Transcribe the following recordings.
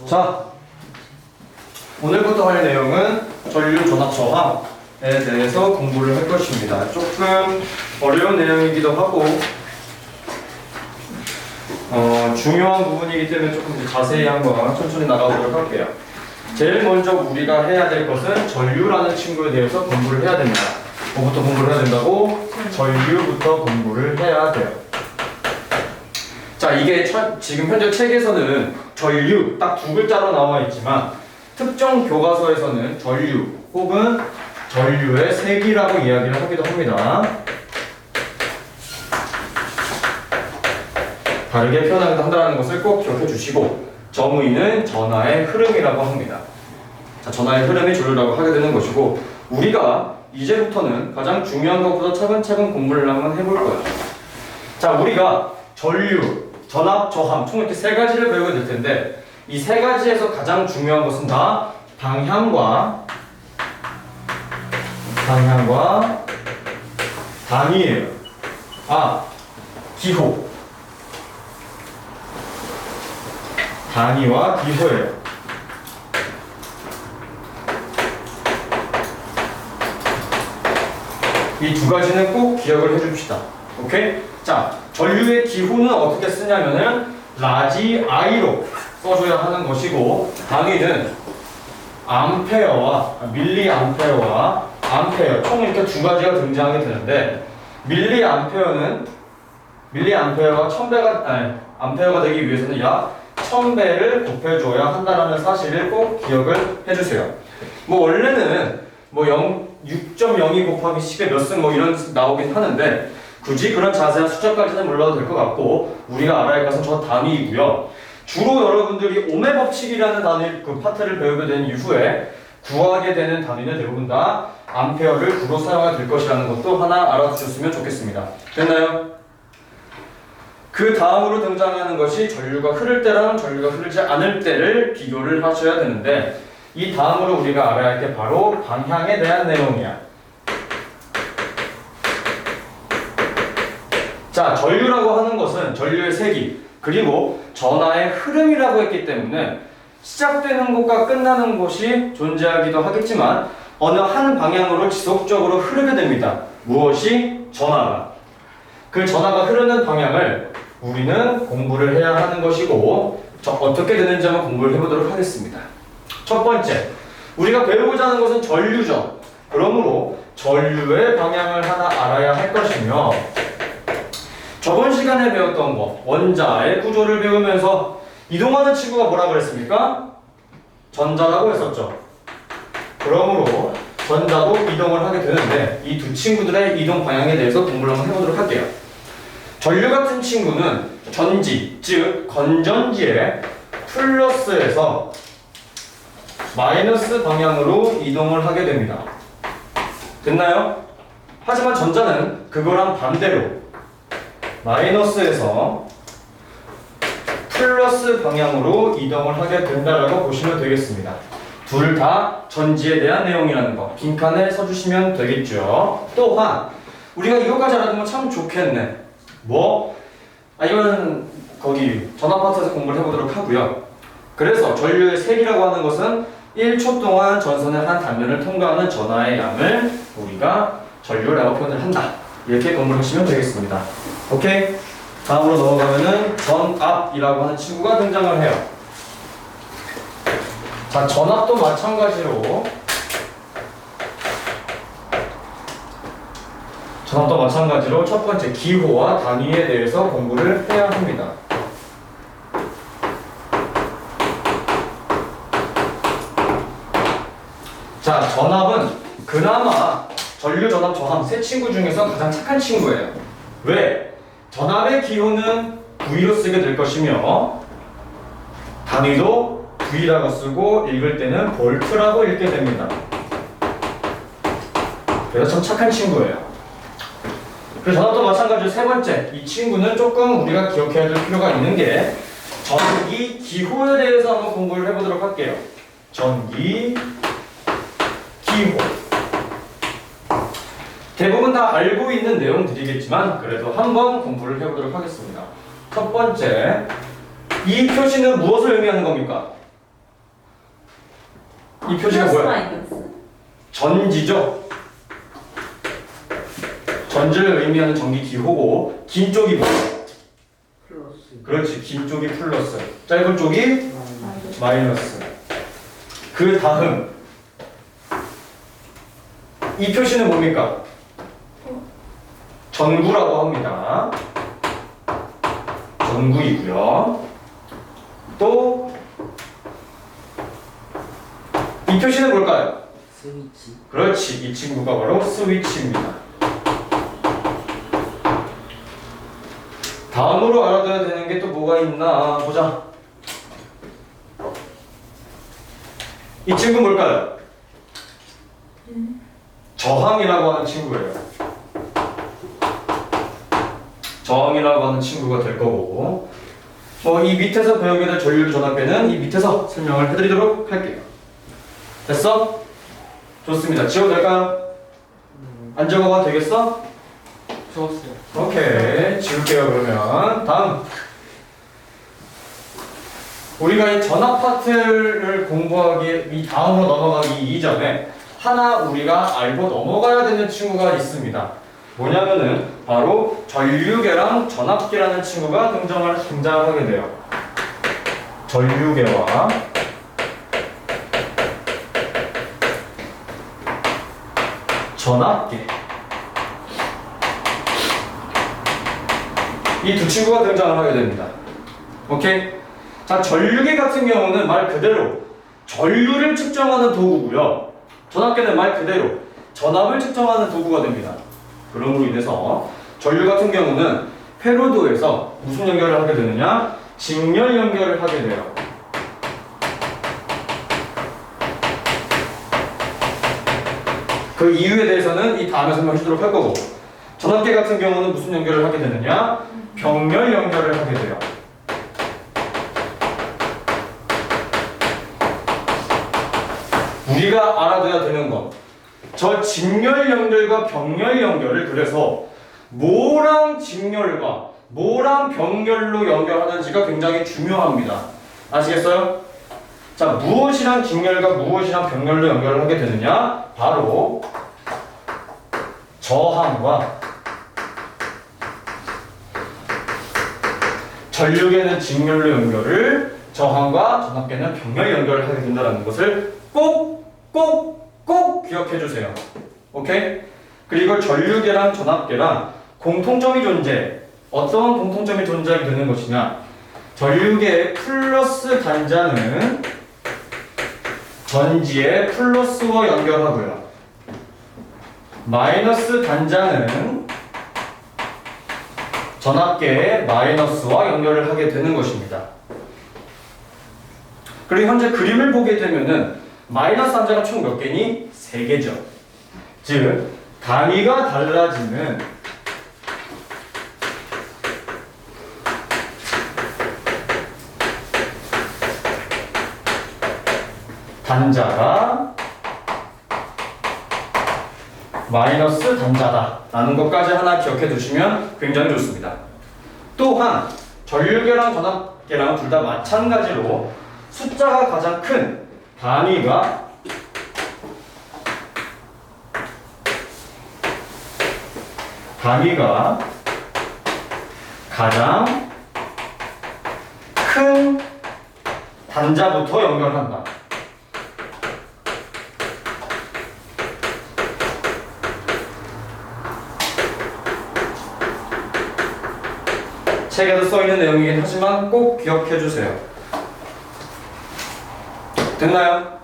자, 오늘부터 할 내용은 전류 전압 저항에 대해서 공부를 할 것입니다. 조금 어려운 내용이기도 하고 중요한 부분이기 때문에 조금 이제 자세히 한번 천천히 나가보도록 할게요. 제일 먼저 우리가 해야 될 것은 전류라는 친구에 대해서 공부를 해야 됩니다. 뭐부터 공부를 해야 된다고? 전류부터 공부를 해야 돼요. 자, 이게 지금 현재 책에서는 전류 딱 두 글자로 나와 있지만 특정 교과서에서는 전류 혹은 전류의 세기라고 이야기를 하기도 합니다. 다르게 표현하기도 한다는 것을 꼭 기억해 주시고, 정의는 전하의 흐름이라고 합니다. 자, 전하의 흐름이 전류라고 하게 되는 것이고, 우리가 이제부터는 가장 중요한 것보다 차근차근 공부를 한번 해볼 거예요. 자, 우리가 전류, 전압, 저항 총 이렇게 세 가지를 배우게 될 텐데, 이 세 가지에서 가장 중요한 것은 다 방향과 단위예요. 기호. 단위와 기호예요. 이 두 가지는 꼭 기억을 해줍시다. 오케이? 자, 전류의 기호는 어떻게 쓰냐면은 라지 I로 써줘야 하는 것이고, 단위는 암페어와 밀리암페어와 암페어 총 이렇게 두 가지가 등장하게 되는데, 밀리암페어가 1000배가 암페어가 되기 위해서는 약 1000배를 곱해줘야 한다는 사실을 꼭 기억을 해주세요. 원래는 6.02 곱하기 10의 몇 승 이런 나오긴 하는데, 굳이 그런 자세한 숫자까지는 몰라도 될 것 같고, 우리가 알아야 할 것은 저 단위이고요. 주로 여러분들이 오메 법칙이라는 단위 그 파트를 배우게 된 이후에 구하게 되는 단위는 대부분 다 암페어를 주로 사용하게 될 것이라는 것도 하나 알아두셨으면 좋겠습니다. 됐나요? 그 다음으로 등장하는 것이 전류가 흐를 때랑 전류가 흐르지 않을 때를 비교를 하셔야 되는데, 이 다음으로 우리가 알아야 할 게 바로 방향에 대한 내용이야. 자, 전류라고 하는 것은 전류의 세기 그리고 전하의 흐름이라고 했기 때문에 시작되는 곳과 끝나는 곳이 존재하기도 하겠지만 어느 한 방향으로 지속적으로 흐르게 됩니다. 무엇이? 전하가. 그 전하가 흐르는 방향을 우리는 공부를 해야 하는 것이고, 어떻게 되는지 한번 공부를 해보도록 하겠습니다. 첫 번째, 우리가 배우고자 하는 것은 전류죠. 그러므로 전류의 방향을 하나 알아야 할 것이며, 저번 시간에 배웠던 거, 원자의 구조를 배우면서 이동하는 친구가 뭐라 그랬습니까? 전자라고 했었죠. 그러므로 전자도 이동을 하게 되는데, 이 두 친구들의 이동 방향에 대해서 공부를 한번 해보도록 할게요. 전류 같은 친구는 전지, 즉 건전지의 플러스에서 마이너스 방향으로 이동을 하게 됩니다. 됐나요? 하지만 전자는 그거랑 반대로 마이너스에서 플러스 방향으로 이동을 하게 된다라고 보시면 되겠습니다. 둘 다 전지에 대한 내용이라는 거 빈칸에 써주시면 되겠죠. 또한 우리가 이것까지 알아두면 참 좋겠네. 이건 거기 전압 파트에서 공부를 해보도록 하고요. 그래서 전류의 세기라고 하는 것은 1초 동안 전선의 한 단면을 통과하는 전하의 양을 우리가 전류라고 표현을 한다. 이렇게 공부를 하시면 되겠습니다. 오케이? 다음으로 넘어가면은 전압이라고 하는 친구가 등장을 해요. 자, 전압도 마찬가지로 첫 번째 기호와 단위에 대해서 공부를 해야 합니다. 자, 전압은 그나마 전류, 전압, 저항 세 친구 중에서 가장 착한 친구예요. 왜? 전압의 기호는 V로 쓰게 될 것이며, 단위도 V라고 쓰고 읽을 때는 볼트라고 읽게 됩니다. 그래서 참 착한 친구예요. 그래서 전압도 마찬가지로 세 번째, 이 친구는 조금 우리가 기억해야 될 필요가 있는 게 전기 기호에 대해서 한번 공부를 해보도록 할게요. 전기 기호. 대부분 다 알고 있는 내용들이겠지만 그래도 한번 공부를 해보도록 하겠습니다. 첫 번째, 이 표시는 무엇을 의미하는 겁니까? 이 표시가 플러스 뭐야? 마이너스? 전지죠. 전지를 의미하는 전기 기호고 긴 쪽이 뭐야? 플러스. 그렇지. 긴 쪽이 플러스, 짧은 쪽이 마이너스. 그 다음 이 표시는 뭡니까? 전구라고 합니다. 전구이고요. 또 이 표시는 뭘까요? 스위치. 그렇지. 이 친구가 바로 스위치입니다. 다음으로 알아둬야 되는 게 또 뭐가 있나 보자. 이 친구 뭘까요? 저항이라고 하는 친구예요. 저항이라고 하는 친구가 될 거고, 뭐 이 밑에서 배우게 될 전류 전압계는 이 밑에서 설명을 해드리도록 할게요. 됐어? 좋습니다. 지워도 될까요? 안 지워봐도 되겠어? 좋았어요. 오케이, 지울게요. 그러면 다음 우리가 이 전압 파트를 공부하기 이 다음으로 넘어가기 이전에 하나 우리가 알고 넘어가야 되는 친구가 있습니다. 뭐냐면은 바로 전류계랑 전압계라는 친구가 등장하게 돼요. 전류계와 전압계, 이 두 친구가 등장을 하게 됩니다. 오케이? 자, 전류계 같은 경우는 말 그대로 전류를 측정하는 도구고요. 전압계는 말 그대로 전압을 측정하는 도구가 됩니다. 그럼으로 인해서 전류 같은 경우는 회로도에서 무슨 연결을 하게 되느냐? 직렬 연결을 하게 돼요. 그 이유에 대해서는 이 다음에 설명해 주도록 할 거고, 전압계 같은 경우는 무슨 연결을 하게 되느냐? 병렬 연결을 하게 돼요. 우리가 알아둬야 되는 건 저 직렬 연결과 병렬 연결을 그래서 뭐랑 직렬과 뭐랑 병렬로 연결하는지가 굉장히 중요합니다. 아시겠어요? 자, 무엇이랑 직렬과 무엇이랑 병렬로 연결을 하게 되느냐? 바로 저항과 전류계는 직렬로 연결을, 저항과 전압계는 병렬 연결을 하게 된다는 것을 꼭 기억해 주세요. 오케이? 그리고 전류계랑 전압계랑 공통점이 존재. 어떤 공통점이 존재하게 되는 것이냐? 전류계의 플러스 단자는 전지의 플러스와 연결하고요. 마이너스 단자는 전압계의 마이너스와 연결을 하게 되는 것입니다. 그리고 현재 그림을 보게 되면은 마이너스 단자가 총 몇 개니? 3개죠. 즉, 단위가 달라지는 단자가 마이너스 단자다 라는 것까지 하나 기억해 두시면 굉장히 좋습니다. 또한 전류계랑 전압계랑 둘 다 마찬가지로 숫자가 가장 큰 단위가 가장 큰 단자부터 연결한다. 책에도 써있는 내용이긴 하지만 꼭 기억해 주세요. 됐나요?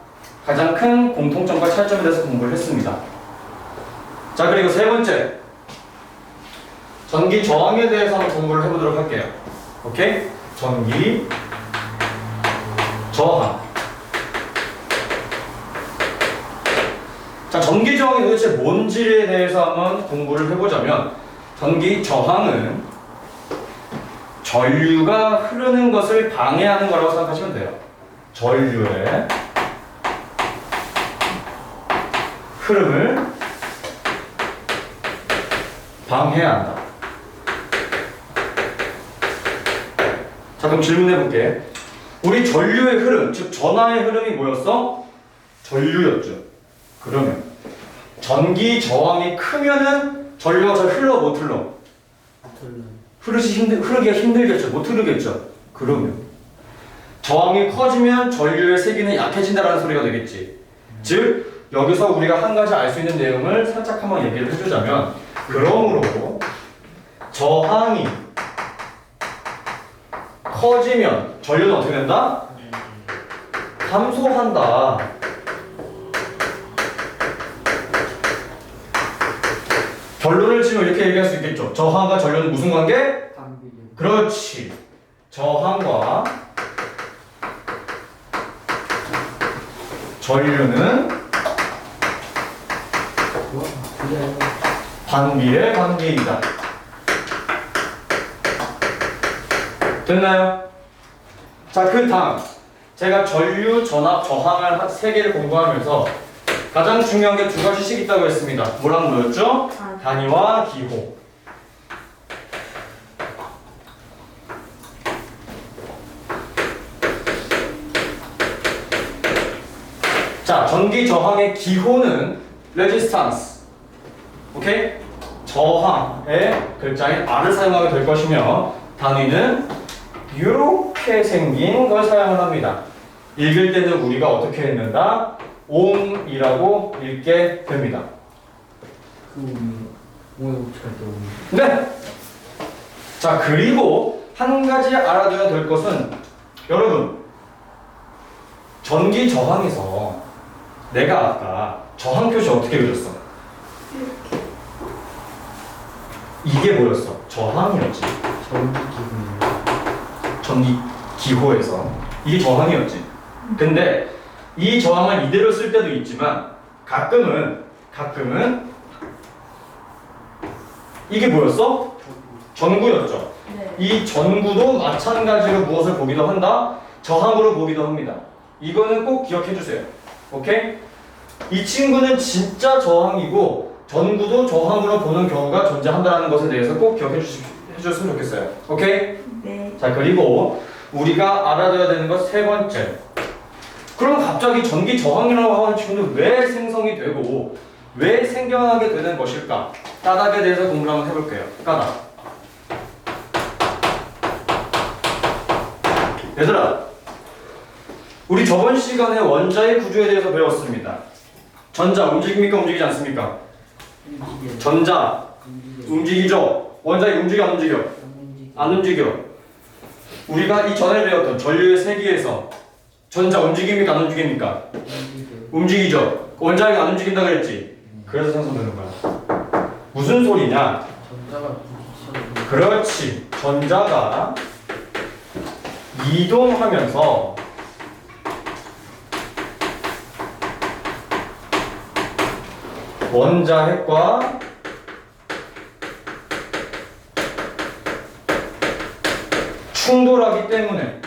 가장 큰 공통점과 차이점에 대해서 공부를 했습니다. 자, 그리고 세 번째, 전기 저항에 대해서 한번 공부를 해보도록 할게요. 오케이? 전기 저항. 자, 전기 저항이 도대체 뭔지에 대해서 한번 공부를 해보자면, 전기 저항은 전류가 흐르는 것을 방해하는 거라고 생각하시면 돼요. 전류의 흐름을 방해한다. 자, 그럼 질문해 볼게. 우리 전류의 흐름, 즉 전하의 흐름이 뭐였어? 전류였죠. 그러면 전기 저항이 크면은 전류가 잘 흘러 못 흘러? 흐르기가 힘들겠죠. 못 흐르겠죠. 그러면 저항이 커지면 전류의 세기는 약해진다라는 소리가 되겠지. 즉 여기서 우리가 한 가지 알 수 있는 내용을 살짝 한번 얘기를 해주자면, 그러므로 저항이 커지면 전류는 어떻게 된다? 감소한다. 결론을 지금 이렇게 얘기할 수 있겠죠. 저항과 전류는 무슨 관계? 그렇지. 저항과 전류는 반비례 관계이다. 됐나요? 자, 그 다음 제가 전류, 전압, 저항을 세 개를 공부하면서 가장 중요한 게 두 가지씩 있다고 했습니다. 뭐랑 뭐였죠? 단위와 기호. 자, 전기 저항의 기호는 resistance. 오케이? 저항의 글자인 R을 사용하게 될 것이며, 단위는 이렇게 생긴 걸 사용을 합니다. 읽을 때는 우리가 어떻게 했는다? 옴이라고 읽게 됩니다. 네. 자, 그리고 한 가지 알아둬야 될 것은, 여러분, 전기 저항에서 내가 아까 저항 표시 어떻게 그렸어? 이게 뭐였어? 저항이었지. 전기 기호에서 이게 저항이었지. 근데 이 저항을 이대로 쓸 때도 있지만 가끔은 이게 뭐였어? 전구였죠. 네. 이 전구도 마찬가지로 무엇을 보기도 한다? 저항으로 보기도 합니다. 이거는 꼭 기억해 주세요. 오케이? 이 친구는 진짜 저항이고 전구도 저항으로 보는 경우가 존재한다는 것에 대해서 꼭 기억해 주셨으면 좋겠어요. 오케이? 네. 자, 그리고 우리가 알아둬야 되는 것 세 번째. 그럼 갑자기 전기 저항이라고 하는 친구는 왜 생성이 되고 왜 생겨나게 되는 것일까? 까닭에 대해서 공부를 한번 해볼게요. 까닭. 얘들아, 우리 저번 시간에 원자의 구조에 대해서 배웠습니다. 전자 움직입니까? 움직이지 않습니까? 전자 움직이죠? 원자가 움직여 안 움직여? 안 움직여. 우리가 이전에 배웠던 전류의 세기에서 전자 움직입니까? 안 움직입니까? 움직이죠? 원자가 안 움직인다 그랬지? 그래서 생성되는 거야. 무슨 소리냐? 그렇지. 전자가 이동하면서 원자핵과 충돌하기 때문에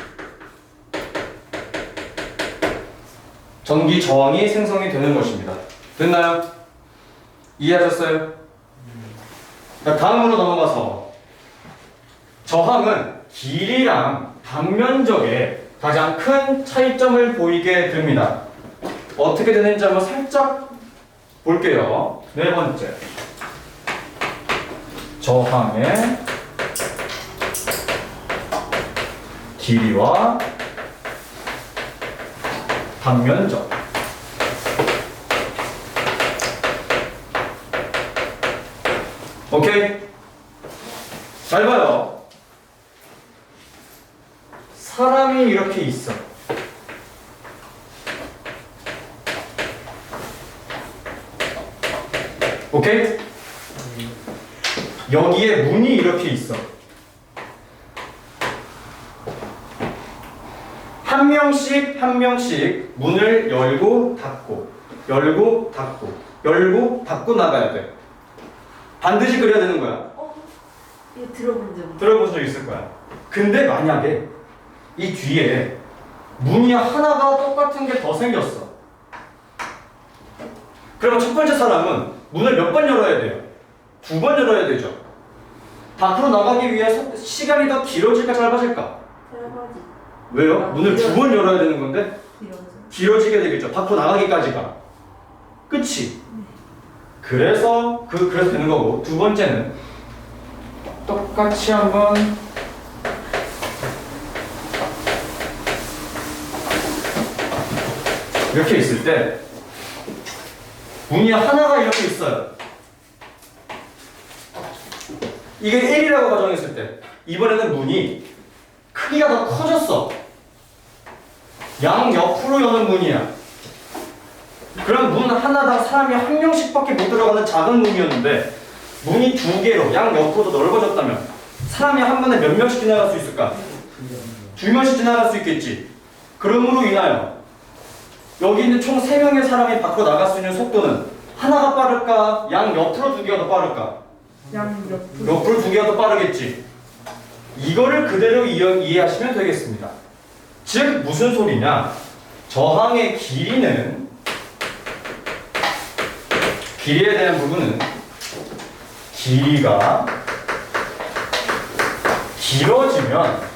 전기 저항이 생성이 되는 것입니다. 됐나요? 이해하셨어요? 자, 다음으로 넘어가서 저항은 길이랑 단면적에 가장 큰 차이점을 보이게 됩니다. 어떻게 되는지 한번 살짝 볼게요. 네 번째, 저항의 길이와 단면적. 오케이? 잘 봐요. 사람이 이렇게 있어. 오케이? 여기에 문이 이렇게 있어. 한 명씩 문을 열고 닫고 열고 닫고 열고 닫고 나가야 돼. 반드시 그래야 되는 거야. 이거 들어본 적 있어요. 들어본 적 있을 거야. 근데 만약에 이 뒤에 문이 하나가 똑같은 게 더 생겼어. 그러면 첫 번째 사람은 문을 몇 번 열어야 돼요? 2번 열어야 되죠. 밖으로 나가기 위해서 시간이 더 길어질까 짧아질까? 짧아지. 왜요? 문을 2번 열어야 되는 건데? 길어져. 길어지게 되겠죠. 밖으로 나가기까지가. 그치? 그래서 되는 거고. 두 번째는 똑같이 한번 이렇게 있을 때 문이 하나가 이렇게 있어요. 이게 1이라고 가정했을 때 이번에는 문이 크기가 더 커졌어. 양 옆으로 여는 문이야. 그럼 문 하나당 사람이 한 명씩밖에 못 들어가는 작은 문이었는데 문이 두 개로 양 옆으로 더 넓어졌다면 사람이 한 번에 몇 명씩 지나갈 수 있을까? 두 명씩 지나갈 수 있겠지. 그러므로 인하여 여기 있는 총 3명의 사람이 밖으로 나갈 수 있는 속도는 하나가 빠를까? 양 옆으로 두 개가 더 빠를까? 양 옆으로. 옆으로 두 개가 더 빠르겠지. 이거를 그대로 이해하시면 되겠습니다. 즉 무슨 소리냐? 저항의 길이에 대한 부분은 길이가 길어지면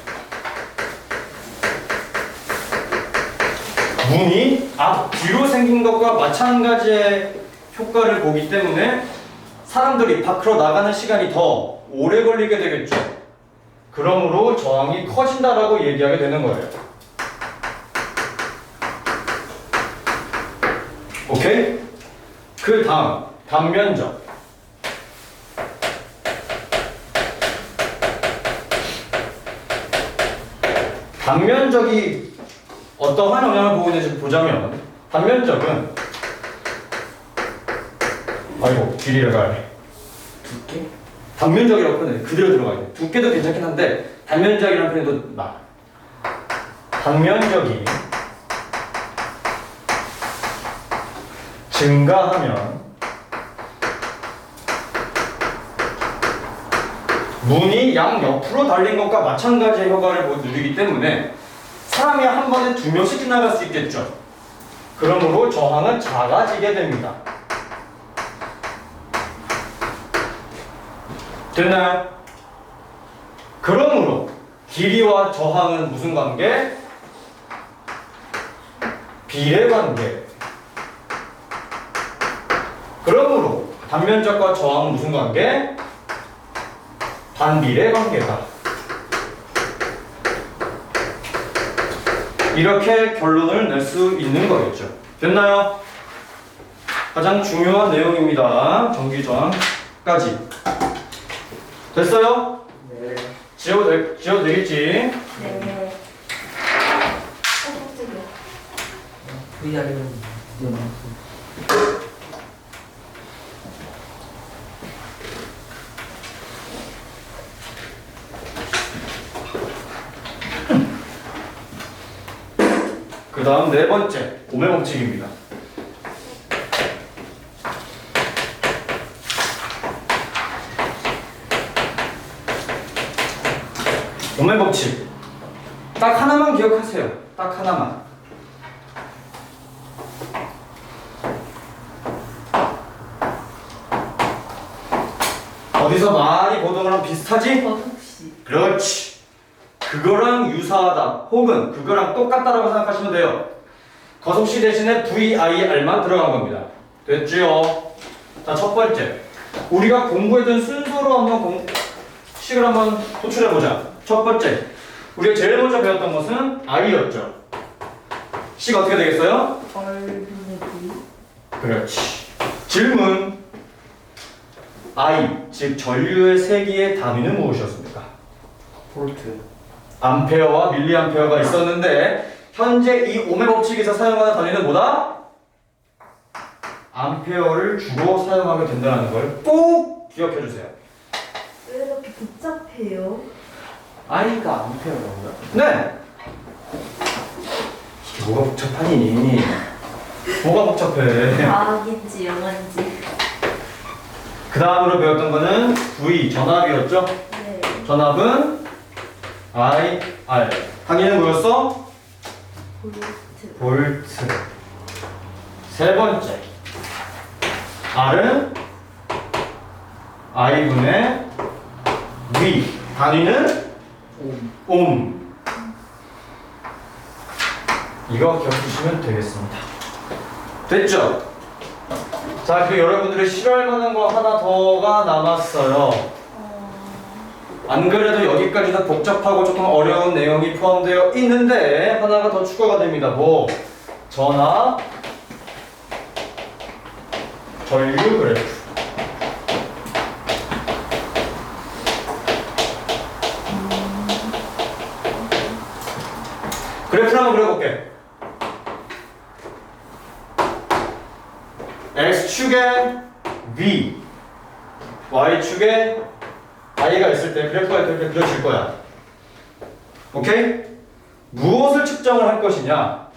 문이 앞뒤로 생긴 것과 마찬가지의 효과를 보기 때문에 사람들이 밖으로 나가는 시간이 더 오래 걸리게 되겠죠. 그러므로 저항이 커진다라고 얘기하게 되는 거예요. 오케이? 그 다음 단면적. 단면적이 어떠한 영향을 보고 있는지 보자면 단면적은 아이고 길이를 가야 두께? 단면적이라고 표현해. 그대로 들어가야 돼. 두께도 괜찮긴 한데 단면적이라는 표현이 더 나아. 단면적이 증가하면 문이 양 옆으로 달린 것과 마찬가지의 효과를 누리기 때문에 사람이 한 번에 2명씩 지나갈 수 있겠죠. 그러므로 저항은 작아지게 됩니다. 됐나요? 그러므로 길이와 저항은 무슨 관계? 비례 관계. 그러므로 단면적과 저항은 무슨 관계? 반비례 관계다. 이렇게 결론을 낼 수 있는 거겠죠. 됐나요? 가장 중요한 내용입니다. 전기 저항까지. 됐어요? 네. 지워도 되겠지? 네. 깜짝이야. VR은 그 다음 네 번째, 오매 법칙입니다. 오매 법칙. 딱 하나만 기억하세요. 딱 하나만. 어디서 많이 보던 거랑 비슷하지? 혹시 그렇지. 그거랑 유사하다 혹은 그거랑 똑같다라고 생각하시면 돼요. 거속시 대신에 VIR만 들어간 겁니다. 됐죠? 자, 첫 번째. 우리가 공부했던 순서로 한번 식을 한번 도출해보자. 첫 번째. 우리가 제일 먼저 배웠던 것은 I였죠. 식 어떻게 되겠어요? 얼분의 V. 그렇지. 질문. I, 즉 전류의 세기의 단위는 무엇이었습니까? 볼트. 암페어와 밀리암페어가 있었는데 현재 이 오매 법칙에서 사용하는 단위는 뭐다? 암페어를 주로 사용하게 된다는 걸 꼭 기억해 주세요. 왜 이렇게 복잡해요? I가 암페어라고요? 네. 이게 뭐가 복잡하니? 뭐가 복잡해? 과학인지 영어인지. 그 다음으로 배웠던 거는 V 전압이었죠? 네. 전압은 I, R. 단위는 뭐였어? 볼트. 볼트. 세 번째. R은 I분의 V. 단위는 옴. 옴. 이거 기억해 주시면 되겠습니다. 됐죠? 자, 그리고 여러분들이 싫어할 만한 거 하나 더가 남았어요. 안 그래도 여기까지 다 복잡하고 조금 어려운 내용이 포함되어 있는데 하나가 더 추가가 됩니다. 뭐? 전하, 전류 그래프. 그래프를 한번 그려볼게. X축에 V, Y축에 I가 있을 때 그래프가 이렇게 그려질 거야. 오케이? 무엇을 측정을 할 것이냐?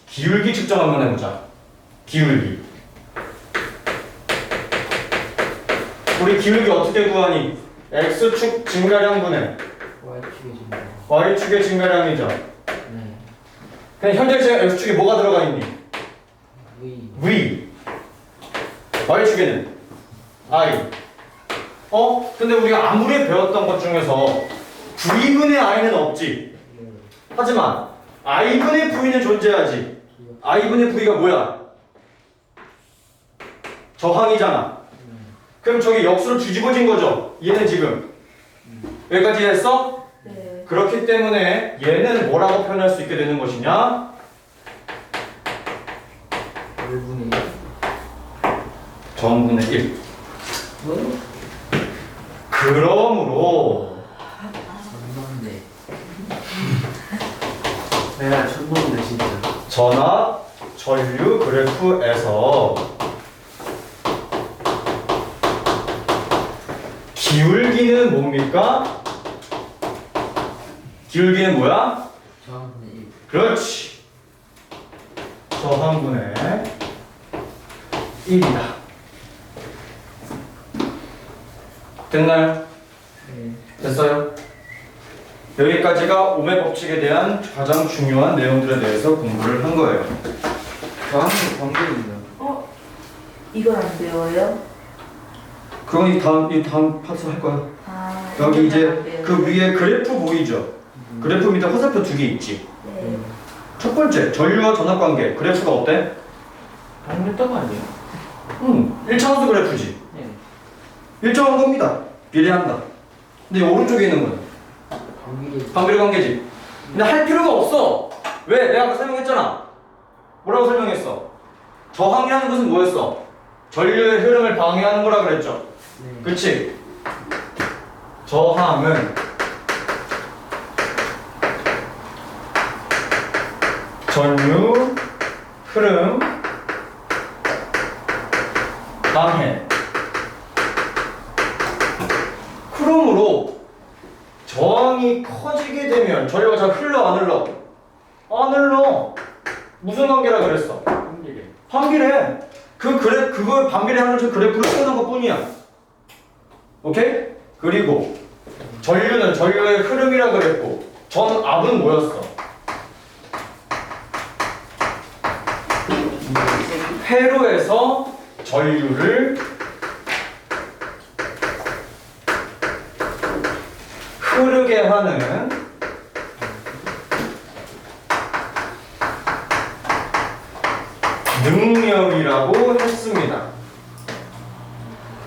기울기 측정 한번 해보자. 기울기. 우리 기울기 어떻게 구하니? X축 증가량분의 Y축에 지금. Y축의 증가량이죠. 네. 그냥 현재 시간 X축에 뭐가 들어가 있니? V. V. Y축에는 I. 근데 우리가 아무리 배웠던 것 중에서 V분의 I는 없지. 하지만 I분의 V는 존재하지. I분의 V가 뭐야? 저항이잖아. 그럼 저기 역수로 뒤집어진 거죠. 얘는 지금 여기까지 했어? 네. 그렇기 때문에 얘는 뭐라고 표현할 수 있게 되는 것이냐? 1분의 1. 전분의 1. 뭐? 그러므로 전망대. 내가 전망대 진짜. 전하 전류 그래프에서 기울기는 뭡니까? 기울기는 뭐야? 저항분의 1. 그렇지. 저항분의 1이다. 됐나요? 네. 됐어요? 여기까지가 오메 법칙에 대한 가장 중요한 내용들에 대해서 공부를 한 거예요. 저항의 관계입니다. 이걸 안 배워요? 그건 이 다음 파트 할 거야. 아, 여기 이걸 이제 안 배워요? 그 위에 그래프 보이죠? 그래프 밑에 화살표 두 개 있지. 네. 첫 번째, 전류와 전압 관계. 그래프가 어때? 방금 거 아니에요? 1차원수 그래프지. 네. 일정한 겁니다. 비례한다. 근데 오른쪽에 있는 건 관계. 반비례 관계지. 근데 할 필요가 없어. 왜? 내가 아까 설명했잖아. 뭐라고 설명했어? 저항이라는 것은 뭐였어? 전류의 흐름을 방해하는 거라 그랬죠. 네. 그렇지? 저항은 전류 흐름 방해. 그러므로 저항이 커지게 되면 전류가 잘 흘러 안 흘러? 안 흘러. 무슨 관계라 그랬어? 관계. 반비례. 그걸 반비례하는 저 그래프를 쓰는 것 뿐이야. 오케이? 그리고 전류는 전류의 흐름이라 그랬고 전압은 뭐였어? 회로에서 전류를 흐르게 하는 능력이라고 했습니다.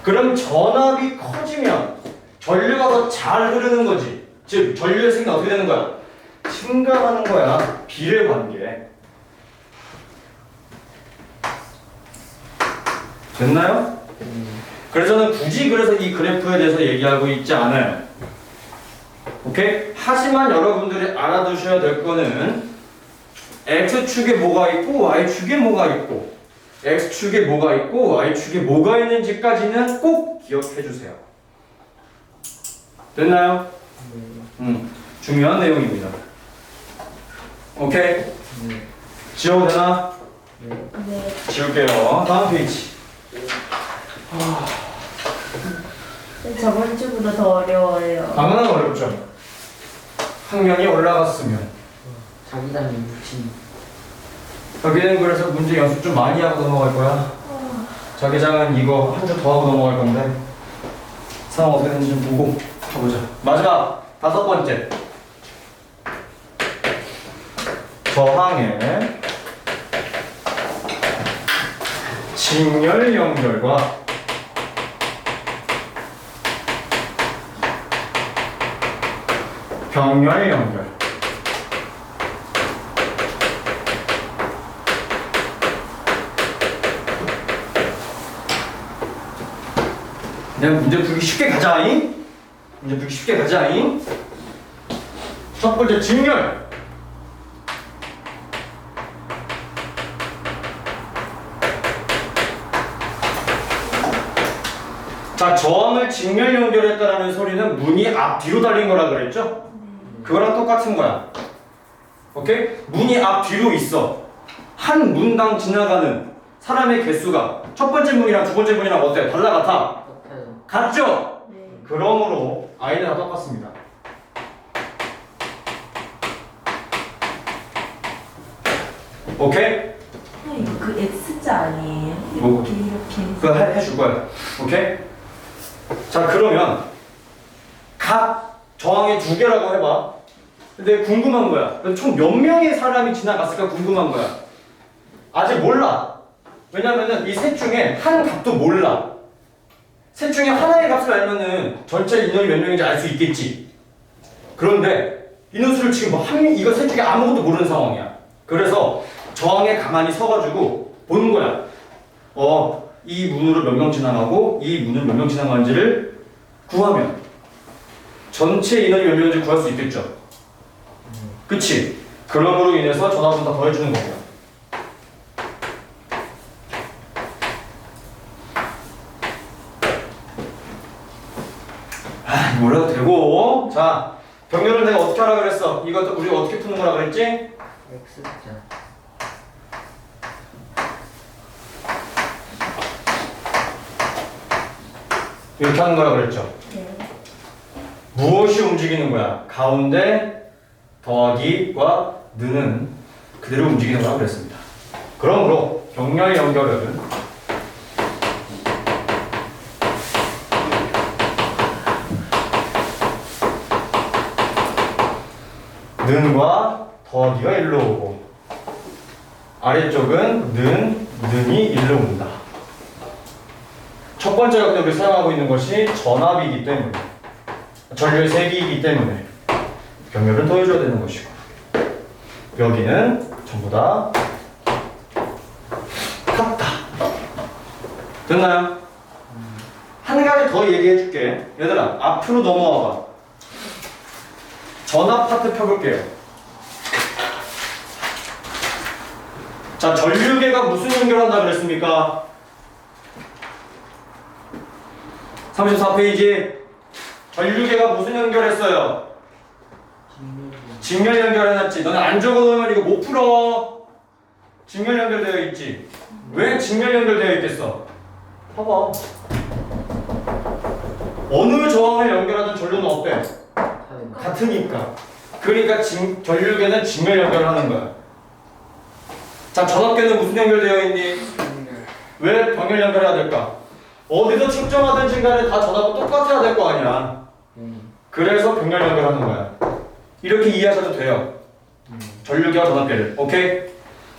그럼 전압이 커지면 전류가 더 잘 흐르는 거지. 즉 전류의 생긴 어떻게 되는 거야? 증가하는 거야. 비례 관계. 됐나요? 그래서 저는 굳이 그래서 이 그래프에 대해서 얘기하고 있지 않아요. 오케이? 하지만 여러분들이 알아두셔야 될 거는 X축에 뭐가 있고 Y축에 뭐가 있고 X축에 뭐가 있고 Y축에 뭐가 있는지까지는 꼭 기억해 주세요. 됐나요? 중요한 내용입니다. 오케이? 네. 지워도 되나? 네. 네. 지울게요. 다음 페이지. 저번 주보다 더 어려워요. 당연한 어렵죠. 학년이 올라갔으면. 자기단이 묻힌. 여기는 그래서 문제 연습 좀 많이 하고 넘어갈 거야. 자기장은 이거 한 줄 더 하고 넘어갈 건데 상황 어떻게 되는지 좀 보고 가보자. 마지막 5번째. 저항의 직렬 연결과 병렬 연결. 그냥 문제 풀기 쉽게 가자잉. 문제 풀기 쉽게 가자잉. 첫 번째 직렬. 자, 저항을 직렬 연결했다라는 소리는 문이 앞뒤로 달린 거라 그랬죠? 그거랑 똑같은 거야. 오케이? 문이 앞뒤로 있어. 한 문당 지나가는 사람의 개수가 첫 번째 문이랑 두 번째 문이랑 어때? 달라 같아? 똑같아요. 같죠? 네. 그러므로 아이는 다 똑같습니다. 오케이? 선생님 그 X자 아니에요? 뭐고? 이렇게 그거 해줄 거야. 오케이? 자, 그러면 각 저항이 두 개라고 해봐. 근데 궁금한 거야. 총 몇 명의 사람이 지나갔을까 궁금한 거야. 아직 몰라. 왜냐면은 이 셋 중에 한 값도 몰라. 셋 중에 하나의 값을 알면은 전체 인원이 몇 명인지 알 수 있겠지. 그런데 인원수를 지금 이거 셋 중에 아무것도 모르는 상황이야. 그래서 저항에 가만히 서가지고 보는 거야. 이 문으로 몇 명 지나가고 이 문을 몇 명 지나가는지를 구하면 전체 인원이 몇 명인지 구할 수 있겠죠. 그치? 그럼으로 인해서 전압은 다 더해주는 거고요. 몰라도 되고. 자, 병렬을 내가 어떻게 하라 그랬어? 이것도 우리가 어떻게 푸는 거라 그랬지? X자. 이렇게 하는 거라 그랬죠. 네. 무엇이 움직이는 거야? 가운데 더하기과 느는 그대로 움직이는 거라고 그랬습니다. 그러므로 병렬 연결은 는과 더하기가 일로 오고 아래쪽은 는이 일로 온다. 첫 번째가 근데 우리 사용하고 있는 것이 전압이기 때문에 전류의 세기이기 때문에 병렬은 더해줘야 되는 것이고 여기는 전부 다 같다. 됐나요? 한 가지 더 얘기해 줄게. 얘들아 앞으로 넘어와 봐. 전압 파트 펴볼게요. 자, 전류계가 무슨 연결한다 그랬습니까? 34페이지. 전류계가 무슨 연결했어요? 직렬 연결해놨지. 너네 안 적어놓으면 이거 못 풀어. 직렬 연결되어 있지. 왜 직렬 연결되어 있겠어? 봐봐. 어느 저항을 연결하든 전류는 어때? 같으니까. 그러니까 전류계는 직렬 연결하는 거야. 자, 전압계는 무슨 연결되어 있니? 왜 병렬 연결해야 될까? 어디서 측정하든지 간에 다 전압은 똑같아야 될 거 아니야. 그래서 병렬 연결하는 거야. 이렇게 이해하셔도 돼요. 전류계와 전압계를. 오케이?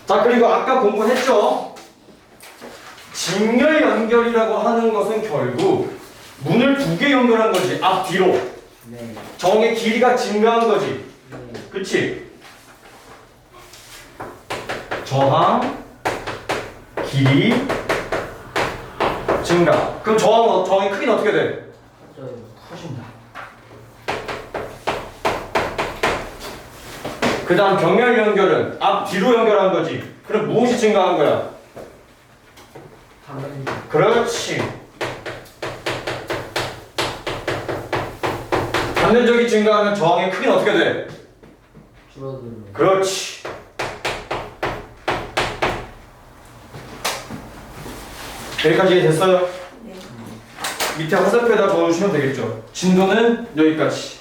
자, 그리고 아까 공부했죠? 직렬 연결이라고 하는 것은 결국 문을 두 개 연결한 거지. 앞뒤로. 네. 정의 길이가 증가한 거지. 네. 그치? 저항, 길이, 증가. 그럼 저항의 크기는 어떻게 돼? 맞아요. 커진다. 그 다음 병렬 연결은 앞뒤로 연결한 거지. 그럼 무엇이 증가한 거야? 당연히 그렇지. 반대적이 증가하면 저항의 크기는 어떻게 돼? 줄어들어요. 그렇지. 여기까지 됐어요? 네. 밑에 화살표에다 적어주시면 되겠죠. 진도는 여기까지.